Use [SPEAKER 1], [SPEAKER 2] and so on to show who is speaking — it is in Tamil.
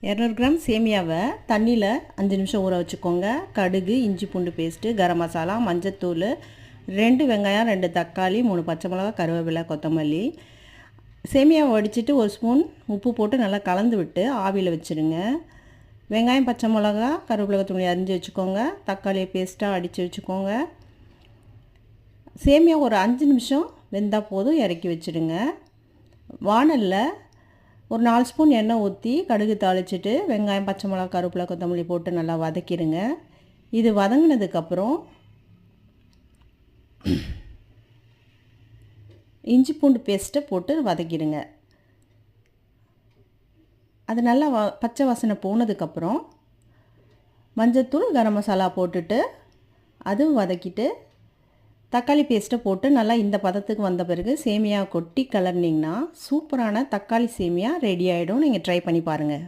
[SPEAKER 1] 200 கிராம் சேமியாவை தண்ணியில் 5 நிமிஷம் ஊற வச்சுக்கோங்க. கடுகு, இஞ்சி பூண்டு பேஸ்ட்டு, கரம் மசாலா, மஞ்சத்தூள், 2 வெங்காயம், 2 தக்காளி, 3 பச்சை மிளகா, கருவேப்பிலை, கொத்தமல்லி. சேமியாவை வடிச்சிட்டு 1 ஸ்பூன் உப்பு போட்டு நல்லா கலந்து விட்டு ஆவியில் வச்சுடுங்க. வெங்காயம், பச்சை மிளகா, கருவேப்பிலை, கொத்தமல்லி அரிஞ்சு வச்சுக்கோங்க. தக்காளியை பேஸ்ட்டாக அடித்து வச்சுக்கோங்க. சேமியா ஒரு 5 நிமிஷம் வெந்தால் போதும், இறக்கி வச்சுடுங்க. வாணலில் ஒரு 4 ஸ்பூன் எண்ணெய் ஊற்றி கடுகு தாளிச்சிட்டு வெங்காயம், பச்சை மிளகா, கருவேப்பிலை, கொத்தமல்லி போட்டு நல்லா வதக்கிடுங்க. இது வதங்கினதுக்கப்புறம் இஞ்சி பூண்டு பேஸ்ட்டை போட்டு வதக்கிடுங்க. அது நல்லா பச்சை வாசனை போனதுக்கப்புறம் மஞ்சத்தூள், கரம் மசாலா போட்டுட்டு அதுவும் வதக்கிட்டு தக்காளி பேஸ்ட்டை போட்டு நல்லா இந்த பதத்துக்கு வந்த பிறகு சேமியா கொட்டி கலர்னிங்கன்னா சூப்பரான தக்காளி சேமியா ரெடி ஆகிடும். நீங்கள் ட்ரை பண்ணி பாருங்கள்.